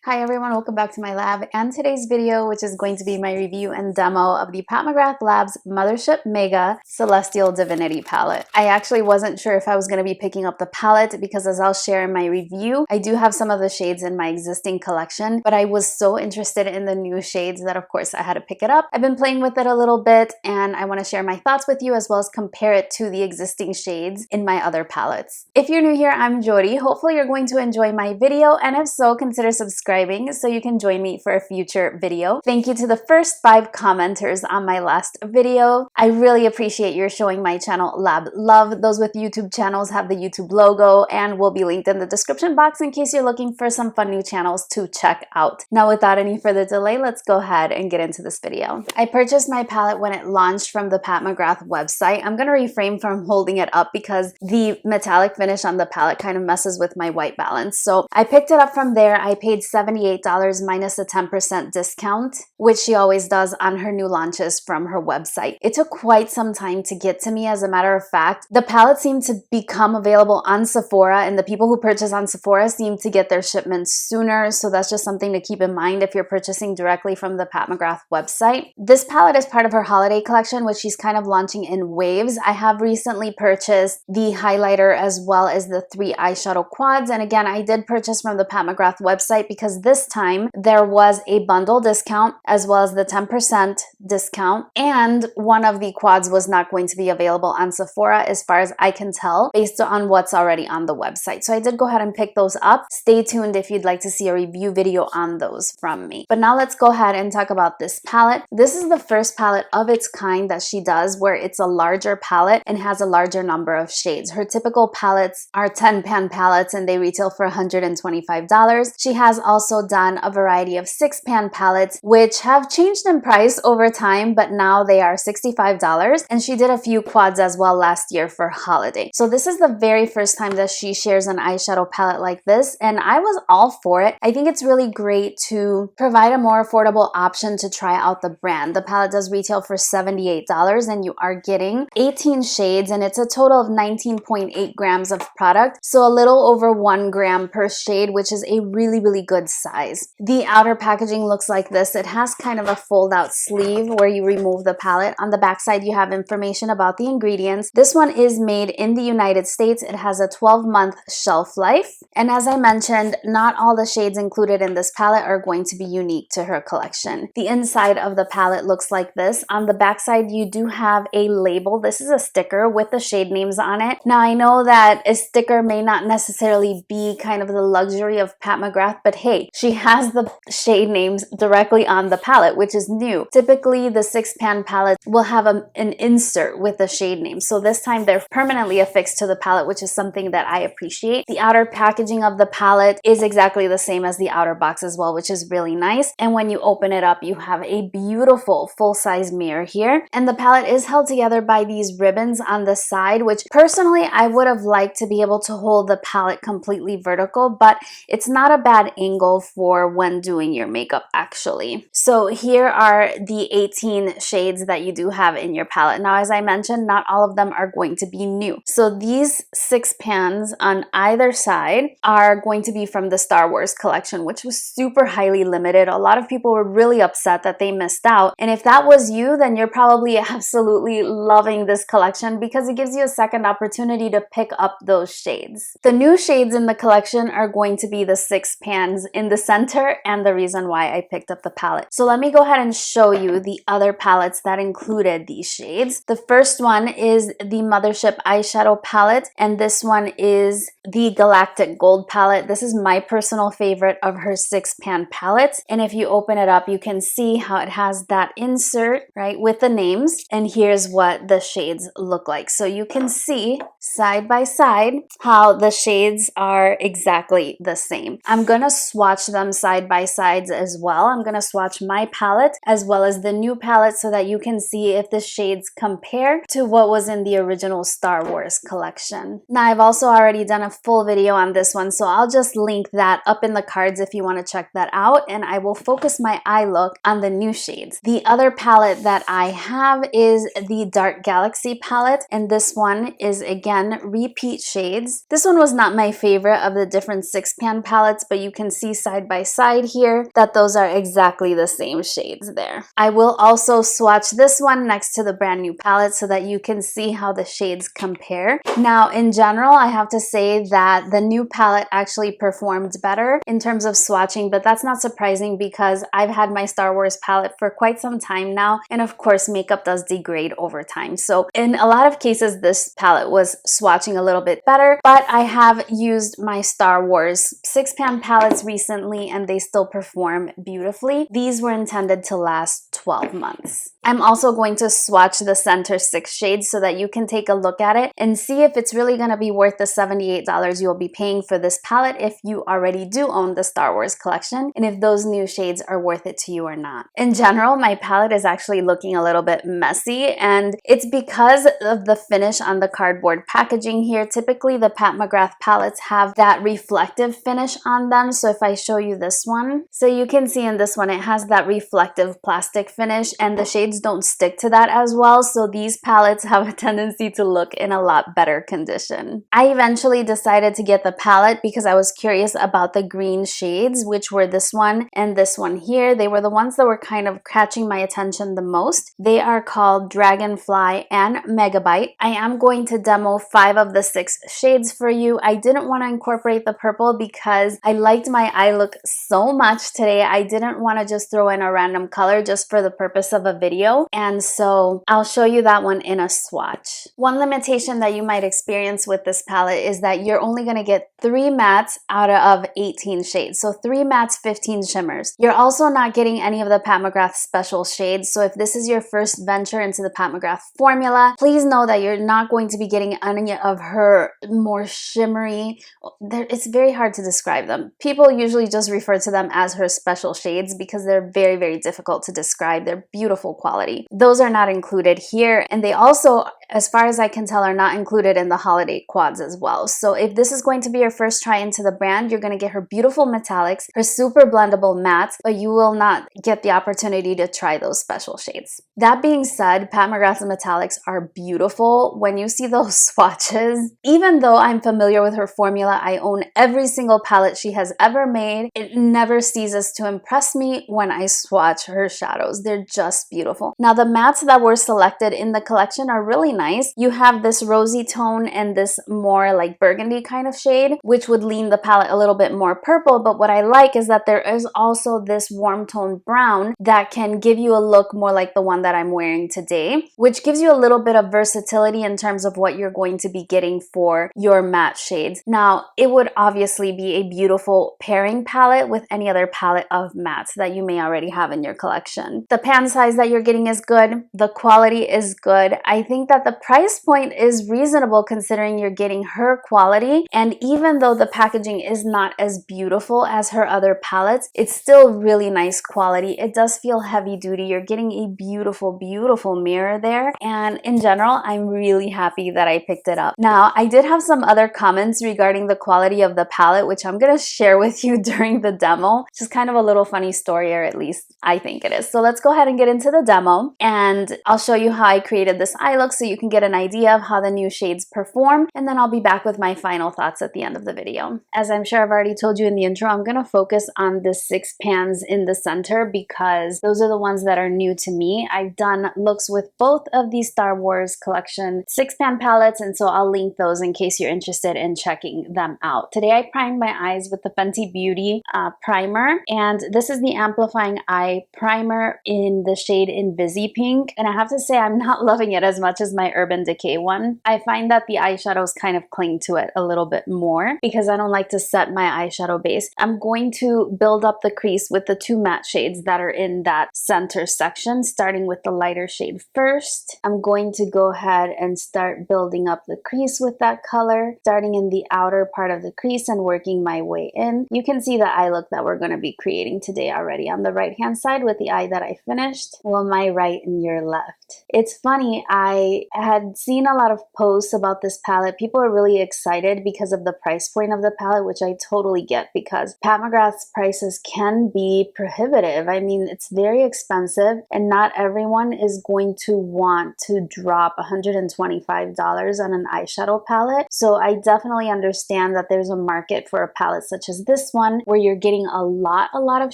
Hi everyone, welcome back to my lab and today's video, which is going to be my review and demo of the Pat McGrath Labs Mothership Mega Celestial Divinity palette. I actually wasn't sure if I was going to be picking up the palette because, as I'll share in my review, I do have some of the shades in my existing collection, but I was so interested in the new shades that of course I had to pick it up. I've been playing with it a little bit and I want to share my thoughts with you as well as compare it to the existing shades in my other palettes. If you're new here, I'm Yori. Hopefully you're going to enjoy my video, and if so, consider subscribing so you can join me for a future video. Thank you to the first 5 commenters on my last video. I really appreciate your showing my channel lab love. Those with YouTube channels have the YouTube logo and will be linked in the description box in case you're looking for some fun new channels to check out. Now, without any further delay, let's go ahead and get into this video. I purchased my palette when it launched from the Pat McGrath website. I'm going to refrain from holding it up because the metallic finish on the palette kind of messes with my white balance. So I picked it up from there. I paid $78 minus a 10% discount, which she always does on her new launches from her website. It took quite some time to get to me. As a matter of fact, the palette seemed to become available on Sephora, and the people who purchase on Sephora seem to get their shipments sooner. So that's just something to keep in mind if you're purchasing directly from the Pat McGrath website. This palette is part of her holiday collection, which she's kind of launching in waves. I have recently purchased the highlighter as well as the 3 eyeshadow quads. And again, I did purchase from the Pat McGrath website because this time there was a bundle discount as well as the 10% discount, and one of the quads was not going to be available on Sephora as far as I can tell based on what's already on the website. So I did go ahead and pick those up. Stay tuned if you'd like to see a review video on those from me. But now let's go ahead and talk about this palette. This is the first palette of its kind that she does where it's a larger palette and has a larger number of shades. Her typical palettes are 10-pan palettes and they retail for $125. She has also done a variety of 6-pan palettes, which have changed in price over time, but now they are $65. And she did a few quads as well last year for holiday. So this is the very first time that she shares an eyeshadow palette like this, and I was all for it. I think it's really great to provide a more affordable option to try out the brand. The palette does retail for $78 and you are getting 18 shades, and it's a total of 19.8 grams of product. So a little over 1 gram per shade, which is a really good size. The outer packaging looks like this. It has kind of a fold out sleeve where you remove the palette. On the back side, you have information about the ingredients. This one is made in the United States. It has a 12-month shelf life. And as I mentioned, not all the shades included in this palette are going to be unique to her collection. The inside of the palette looks like this. On the back side, you do have a label. This is a sticker with the shade names on it. Now, I know that a sticker may not necessarily be kind of the luxury of Pat McGrath, but hey, she has the shade names directly on the palette, which is new. Typically, the 6-pan palette will have an insert with the shade name. So this time they're permanently affixed to the palette, which is something that I appreciate. The outer packaging of the palette is exactly the same as the outer box as well, which is really nice. And when you open it up, you have a beautiful full-size mirror here. And the palette is held together by these ribbons on the side, which personally I would have liked to be able to hold the palette completely vertical, but it's not a bad angle for when doing your makeup actually. So here are the 18 shades that you do have in your palette. Now, as I mentioned, not all of them are going to be new. So these 6 pans on either side are going to be from the Star Wars collection, which was super highly limited. A lot of people were really upset that they missed out. And if that was you, then you're probably absolutely loving this collection because it gives you a second opportunity to pick up those shades. The new shades in the collection are going to be the 6 pans in the center and the reason why I picked up the palette. So let me go ahead and show you the other palettes that included these shades. The first one is the Mothership eyeshadow palette, and this one is the Galactic Gold palette. This is my personal favorite of her 6-pan palettes. And if you open it up, you can see how it has that insert, right, with the names. And here's what the shades look like. So you can see side by side how the shades are exactly the same. I'm gonna swatch them side by sides as well. I'm gonna swatch my palette as well as the new palette so that you can see if the shades compare to what was in the original Star Wars collection. Now, I've also already done a full video on this one, so I'll just link that up in the cards if you want to check that out, and I will focus my eye look on the new shades. The other palette that I have is the Dark Galaxy palette, and this one is again repeat shades. This one was not my favorite of the different 6-pan palettes, but you can see side by side here that those are exactly the same shades there. I will also swatch this one next to the brand new palette so that you can see how the shades compare. Now, in general, I have to say that the new palette actually performed better in terms of swatching, but that's not surprising because I've had my Star Wars palette for quite some time now, and of course makeup does degrade over time. So in a lot of cases this palette was swatching a little bit better, but I have used my Star Wars 6-pan palettes recently and they still perform beautifully. These were intended to last 12 months. I'm also going to swatch the center 6 shades so that you can take a look at it and see if it's really going to be worth the $78 you'll be paying for this palette if you already do own the Star Wars collection, and if those new shades are worth it to you or not. In general, my palette is actually looking a little bit messy, and it's because of the finish on the cardboard packaging here. Typically, the Pat McGrath palettes have that reflective finish on them. So if I show you this one, so you can see in this one, it has that reflective plastic finish, and the shades don't stick to that as well. So these palettes have a tendency to look in a lot better condition. I eventually decided to get the palette because I was curious about the green shades, which were this one and this one here. They were the ones that were kind of catching my attention the most. They are called Dragonfly and Megabyte. I am going to demo 5 of the 6 shades for you. I didn't want to incorporate the purple because I liked my eye look so much today. I didn't want to just throw in a random color just for the purpose of a video, and so I'll show you that one in a swatch. One limitation that you might experience with this palette is that you're only going to get 3 mattes out of 18 shades. So 3 mattes, 15 shimmers. You're also not getting any of the Pat McGrath special shades. So if this is your first venture into the Pat McGrath formula, please know that you're not going to be getting any of her more shimmery, it's very hard to describe them. People usually just refer to them as her special shades because they're very, very difficult to describe. They're beautiful quality. Those are not included here, and they also, as far as I can tell, are not included in the holiday quads as well. So if this is going to be your first try into the brand, you're going to get her beautiful metallics, her super blendable mattes, but you will not get the opportunity to try those special shades. That being said, Pat McGrath's metallics are beautiful. When you see those swatches, even though I'm familiar with her formula, I own every single palette she has ever made, it never ceases to impress me when I swatch her shadows. They're just beautiful. Now, the mattes that were selected in the collection are really nice. You have this rosy tone and this more like burgundy kind of shade, which would lean the palette a little bit more purple, but what I like is that there is also this warm tone brown that can give you a look more like the one that I'm wearing today, which gives you a little bit of versatility in terms of what you're going to be getting for your matte shades. Now, it would obviously be a beautiful pairing palette with any other palette of mattes that you may already have in your collection. The pan size that you're getting is good. The quality is good. I think that the price point is reasonable considering you're getting her quality, and even though the packaging is not as beautiful as her other palettes, it's still really nice quality. It does feel heavy duty. You're getting a beautiful, beautiful mirror there, and in general, I'm really happy that I picked it up. Now, I did have some other comments regarding the quality of the palette, which I'm gonna share with you during the demo. It's just kind of a little funny story, or at least I think it is. So let's go ahead and get into the demo, and I'll show you how I created this eye look so you can get an idea of how the new shades perform, and then I'll be back with my final thoughts at the end of the video. As I'm sure I've already told you in the intro, I'm gonna focus on the 6 pans in the center because those are the ones that are new to me. I've done looks with both of these Star Wars collection 6-pan palettes, and so I'll link those in case you're interested in checking them out. Today I primed my eyes with the Fenty Beauty primer, and this is the Amplifying Eye Primer in the shade Invisi Pink, and I have to say I'm not loving it as much as my Urban Decay one. I find that the eyeshadows kind of cling to it a little bit more because I don't like to set my eyeshadow base. I'm going to build up the crease with the 2 matte shades that are in that center section, starting with the lighter shade first. I'm going to go ahead and start building up the crease with that color, starting in the outer part of the crease and working my way in. You can see the eye look that we're going to be creating today already on the right hand side with the eye that I finished? Well, my right and your left. It's funny, I had seen a lot of posts about this palette. People are really excited because of the price point of the palette, which I totally get because Pat McGrath's prices can be prohibitive. I mean, it's very expensive and not everyone is going to want to drop $125 on an eyeshadow palette. So I definitely understand that there's a market for a palette such as this one where you're getting a lot of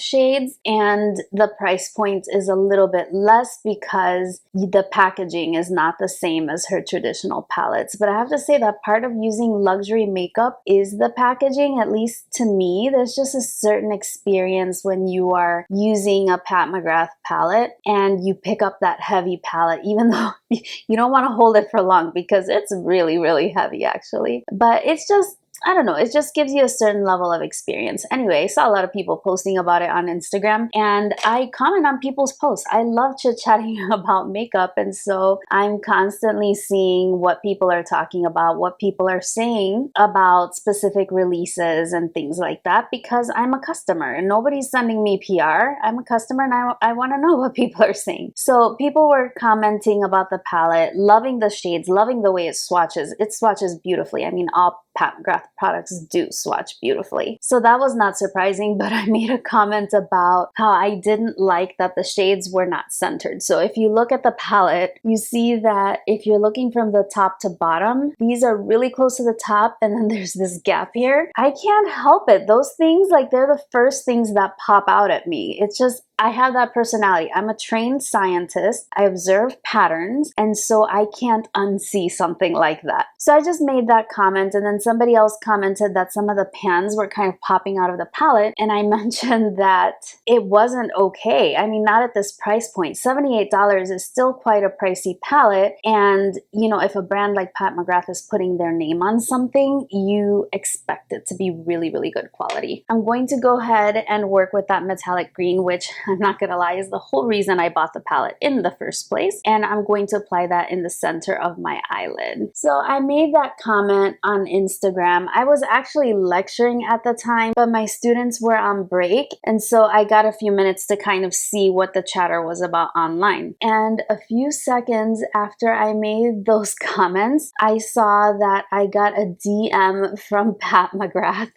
shades and the price point is a little bit less because the packaging is not the same as her traditional palettes. But I have to say that part of using luxury makeup is the packaging. At least to me, there's just a certain experience when you are using a Pat McGrath palette and you pick up that heavy palette, even though you don't want to hold it for long because it's really heavy actually. But it's just, I don't know, it just gives you a certain level of experience. Anyway, I saw a lot of people posting about it on Instagram and I comment on people's posts. I love chit-chatting about makeup and so I'm constantly seeing what people are talking about, what people are saying about specific releases and things like that because I'm a customer and nobody's sending me PR. I'm a customer and I want to know what people are saying. So people were commenting about the palette, loving the shades, loving the way it swatches. It swatches beautifully. I mean, all Pat McGrath products do swatch beautifully. So that was not surprising, but I made a comment about how I didn't like that the shades were not centered. So if you look at the palette, you see that if you're looking from the top to bottom, these are really close to the top and then there's this gap here. I can't help it. Those things, like they're the first things that pop out at me. It's just, I have that personality. I'm a trained scientist. I observe patterns, and so I can't unsee something like that. So I just made that comment, and then somebody else commented that some of the pans were kind of popping out of the palette, and I mentioned that it wasn't okay. I mean, not at this price point. $78 is still quite a pricey palette, and you know, if a brand like Pat McGrath is putting their name on something, you expect it to be really good quality. I'm going to go ahead and work with that metallic green, which I'm not gonna lie is the whole reason I bought the palette in the first place, and I'm going to apply that in the center of my eyelid. So I made that comment on Instagram. I was actually lecturing at the time, but my students were on break, and so I got a few minutes to kind of see what the chatter was about online. And a few seconds after I made those comments, I saw that I got a DM from Pat McGrath.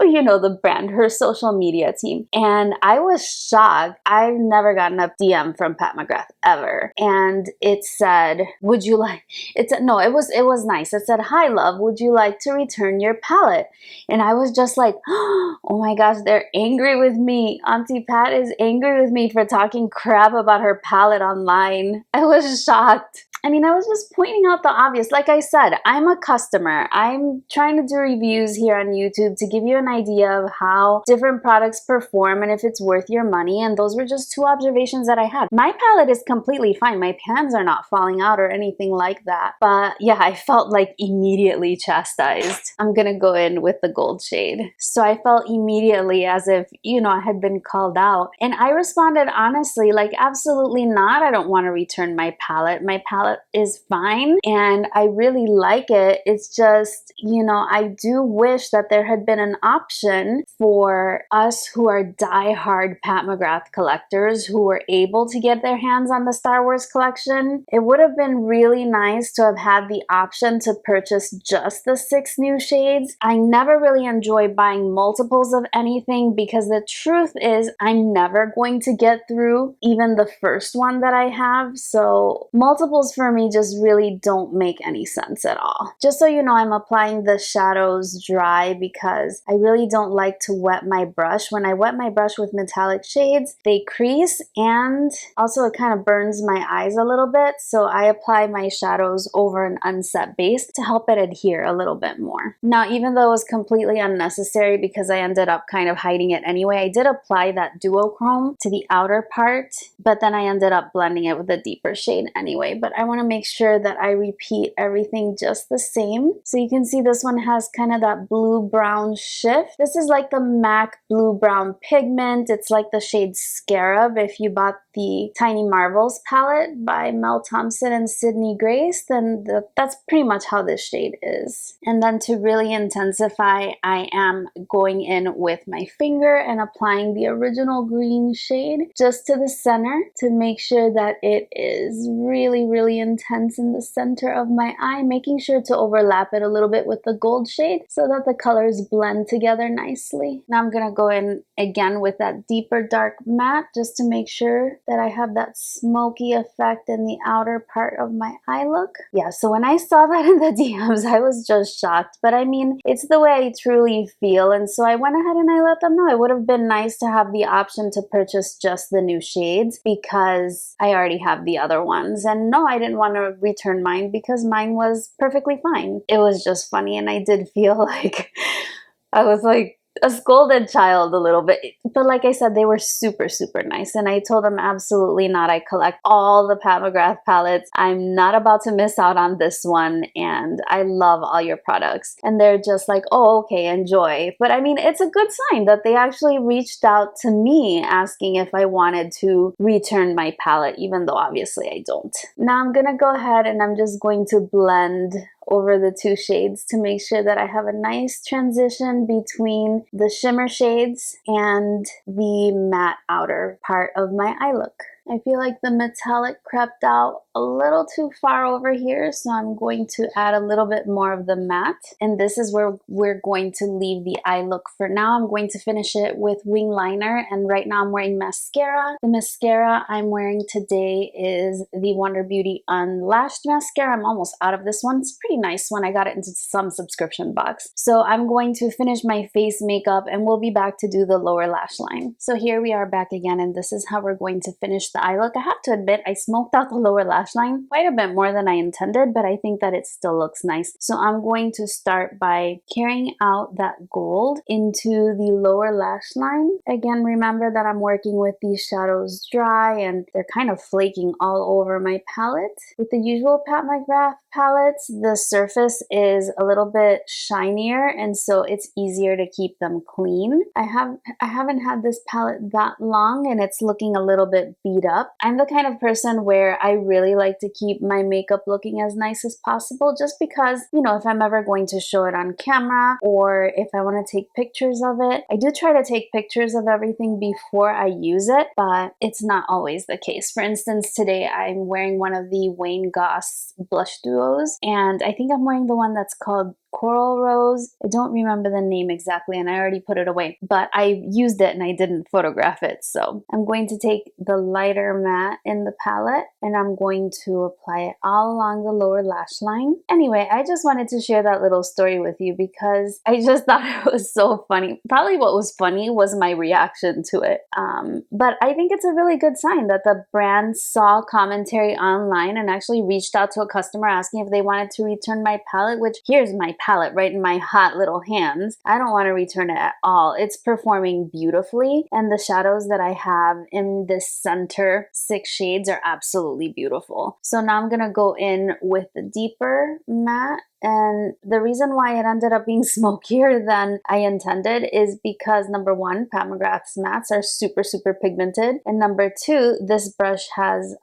You know, the brand, her social media team. And I was shocked. I've never gotten a DM from Pat McGrath ever. And it said, would you like, it said, no, it was nice. It said, hi love, would you like to return your palette? And I was just like, oh my gosh, they're angry with me. Auntie Pat is angry with me for talking crap about her palette online. I was shocked. I mean, I was just pointing out the obvious. Like I said, I'm a customer. I'm trying to do reviews here on YouTube to give you an idea of how different products perform and if it's worth your money. And those were just two observations that I had. My palette is completely fine. My pans are not falling out or anything like that. But yeah, I felt like immediately chastised. I'm gonna go in with the gold shade. So I felt immediately as if, you know, I had been called out. And I responded honestly, like, absolutely not. I don't want to return my palette. My palette is fine and I really like it. It's just, you know, I do wish that there had been an option for us who are die-hard Pat McGrath collectors who were able to get their hands on the Star Wars collection. It would have been really nice to have had the option to purchase just the 6 new shades. I never really enjoy buying multiples of anything because the truth is I'm never going to get through even the first one that I have. So multiples for me just really don't make any sense at all. Just so you know, I'm applying the shadows dry because I really don't like to wet my brush. When I wet my brush with metallic shades, they crease and also it kind of burns my eyes a little bit. So I apply my shadows over an unset base to help it adhere a little bit more. Now, even though it was completely unnecessary because I ended up kind of hiding it anyway, I did apply that duochrome to the outer part, but then I ended up blending it with a deeper shade anyway. But I want to make sure that I repeat everything just the same. So you can see this one has kind of that blue-brown shift. This is like the MAC blue-brown pigment. It's like the shade Scarab. If you bought the Tiny Marvels palette by Mel Thompson and Sydney Grace, then that's pretty much how this shade is. And then to really intensify, I am going in with my finger and applying the original green shade just to the center to make sure that it is really, really intense in the center of my eye, making sure to overlap it a little bit with the gold shade so that the colors blend together nicely. Now I'm gonna go in again with that deeper dark matte just to make sure that I have that smoky effect in the outer part of my eye look. Yeah, so when I saw that in the DMs, I was just shocked, but I mean, it's the way I truly feel, and so I went ahead and I let them know it would have been nice to have the option to purchase just the new shades because I already have the other ones. And no, I didn't want to return mine because mine was perfectly fine. It was just funny, and I did feel like I was like a scolded child a little bit, but like I said, they were super, super nice, and I told them absolutely not. I collect all the Pat McGrath palettes. I'm not about to miss out on this one, and I love all your products. And they're just like, oh, okay, enjoy. But I mean, it's a good sign that they actually reached out to me asking if I wanted to return my palette, even though obviously I don't. Now I'm gonna go ahead and I'm just going to blend over the two shades to make sure that I have a nice transition between the shimmer shades and the matte outer part of my eye look. I feel like the metallic crept out a little too far over here, so I'm going to add a little bit more of the matte, and this is where we're going to leave the eye look for now. I'm going to finish it with wing liner, and right now I'm wearing mascara. The mascara I'm wearing today is the Wonder Beauty Unlashed mascara. I'm almost out of this one. It's a pretty nice one. I got it into some subscription box. So I'm going to finish my face makeup and we'll be back to do the lower lash line. So here we are back again, and this is how we're going to finish the eye look. I have to admit, I smoked out the lower lash line quite a bit more than I intended, but I think that it still looks nice. So I'm going to start by carrying out that gold into the lower lash line. Again, remember that I'm working with these shadows dry and they're kind of flaking all over my palette. With the usual Pat McGrath palettes, the surface is a little bit shinier, and so it's easier to keep them clean. I haven't had this palette that long, and it's looking a little bit beat up. I'm the kind of person where I really like to keep my makeup looking as nice as possible, just because, you know, if I'm ever going to show it on camera or if I want to take pictures of it, I do try to take pictures of everything before I use it, but it's not always the case. For instance, today I'm wearing one of the Wayne Goss blush duos, and I think I'm wearing the one that's called Coral Rose. I don't remember the name exactly, and I already put it away, but I used it and I didn't photograph it. So I'm going to take the lighter matte in the palette and I'm going to apply it all along the lower lash line. Anyway, I just wanted to share that little story with you because I just thought it was so funny. Probably what was funny was my reaction to it. But I think it's a really good sign that the brand saw commentary online and actually reached out to a customer asking if they wanted to return my palette, which here's my palette right in my hot little hands. I don't want to return it at all. It's performing beautifully, and the shadows that I have in this center 6 shades are absolutely beautiful. So now I'm gonna go in with the deeper matte, and the reason why it ended up being smokier than I intended is because number one, Pat McGrath's mattes are super, super pigmented, and number two, this brush has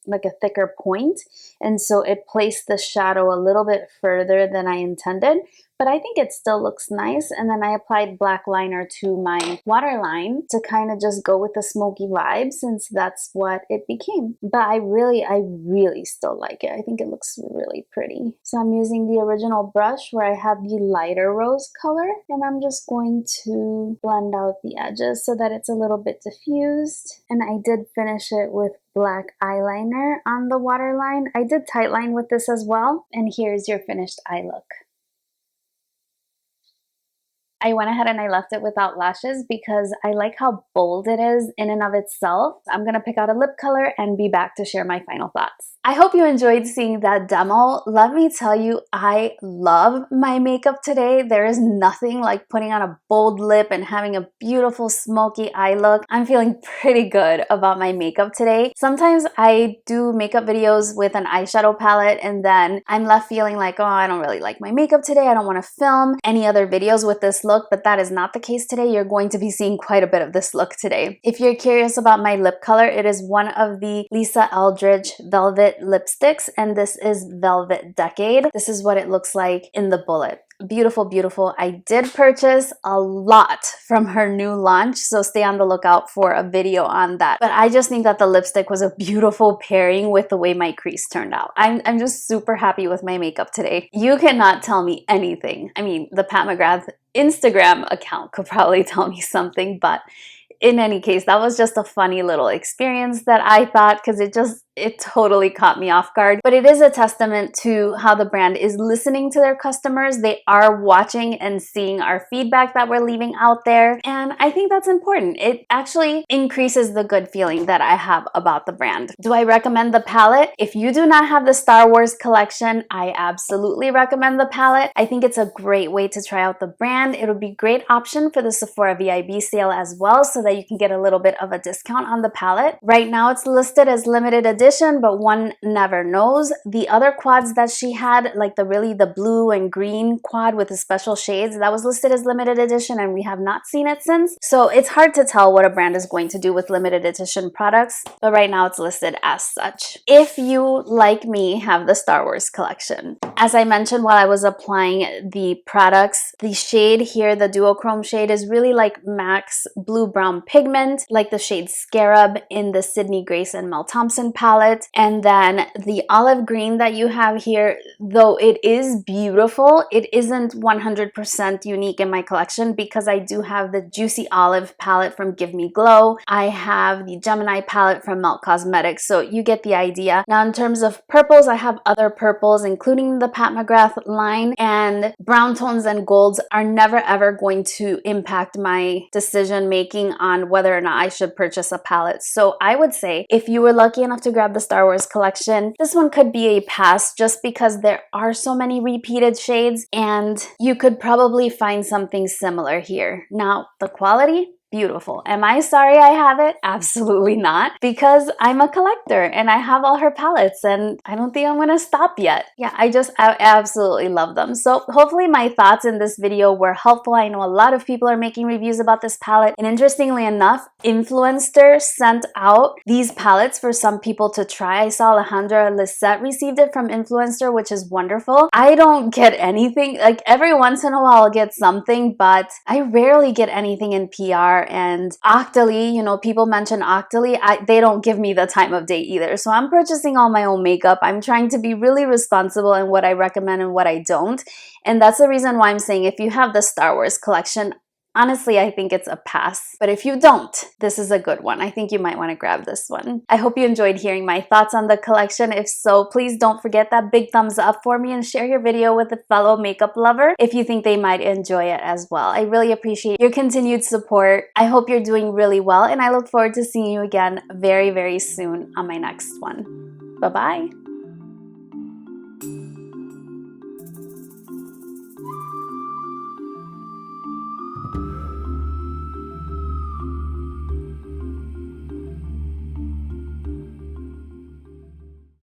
like a thicker point, and so it placed the shadow a little bit further than I intended. But I think it still looks nice. And then I applied black liner to my waterline to kind of just go with the smoky vibe, since that's what it became. But I really still like it. I think it looks really pretty. So I'm using the original brush where I had the lighter rose color, and I'm just going to blend out the edges so that it's a little bit diffused. And I did finish it with black eyeliner on the waterline. I did tightline with this as well. And here's your finished eye look. I went ahead and I left it without lashes because I like how bold it is in and of itself. I'm gonna pick out a lip color and be back to share my final thoughts. I hope you enjoyed seeing that demo. Let me tell you, I love my makeup today. There is nothing like putting on a bold lip and having a beautiful smoky eye look. I'm feeling pretty good about my makeup today. Sometimes I do makeup videos with an eyeshadow palette and then I'm left feeling like, oh, I don't really like my makeup today. I don't want to film any other videos with this look, but that is not the case today. You're going to be seeing quite a bit of this look today. If you're curious about my lip color, it is one of the Lisa Eldridge Velvet lipsticks, and this is Velvet Decade. This is what it looks like in the bullet. Beautiful, beautiful. I did purchase a lot from her new launch, so stay on the lookout for a video on that. But I just think that the lipstick was a beautiful pairing with the way my crease turned out. I'm just super happy with my makeup today. You cannot tell me anything. I mean, the Pat McGrath Instagram account could probably tell me something, but in any case, that was just a funny little experience that I thought, because it totally caught me off guard. But it is a testament to how the brand is listening to their customers. They are watching and seeing our feedback that we're leaving out there. And I think that's important. It actually increases the good feeling that I have about the brand. Do I recommend the palette? If you do not have the Star Wars collection, I absolutely recommend the palette. I think it's a great way to try out the brand. It would be a great option for the Sephora VIB sale as well, so that you can get a little bit of a discount on the palette. Right now it's listed as limited edition, but one never knows. The other quads that she had, like the blue and green quad with the special shades, that was listed as limited edition and we have not seen it since. So it's hard to tell what a brand is going to do with limited edition products, but right now it's listed as such. If you, like me, have the Star Wars collection, as I mentioned while I was applying the products, the shade here, the duochrome shade, is really like MAC's blue brown pigment, like the shade Scarab in the Sydney Grace and Mel Thompson palette. And then the olive green that you have here, though it is beautiful, it isn't 100% unique in my collection because I do have the Juicy Olive palette from Give Me Glow. I have the Gemini palette from Melt Cosmetics, so you get the idea. Now in terms of purples, I have other purples, including the Pat McGrath line, and brown tones and golds are never ever going to impact my decision making on whether or not I should purchase a palette. So I would say if you were lucky enough to grab the Star Wars collection, this one could be a pass just because there are so many repeated shades and you could probably find something similar here. Now, the quality, beautiful. Am I sorry I have it? Absolutely not, because I'm a collector and I have all her palettes and I don't think I'm gonna stop yet. Yeah, I absolutely love them. So hopefully my thoughts in this video were helpful. I know a lot of people are making reviews about this palette, and interestingly enough, Influencer sent out these palettes for some people to try. I saw Alejandra Lisette received it from Influencer, which is wonderful. I don't get anything, like every once in a while I'll get something, but I rarely get anything in PR. And Octoly, you know, people mention Octoly, they don't give me the time of day either. So I'm purchasing all my own makeup. I'm trying to be really responsible in what I recommend and what I don't. And that's the reason why I'm saying if you have the Star Wars collection, honestly, I think it's a pass. But if you don't, this is a good one. I think you might want to grab this one. I hope you enjoyed hearing my thoughts on the collection. If so, please don't forget that big thumbs up for me and share your video with a fellow makeup lover if you think they might enjoy it as well. I really appreciate your continued support. I hope you're doing really well, and I look forward to seeing you again very, very soon on my next one. Bye-bye.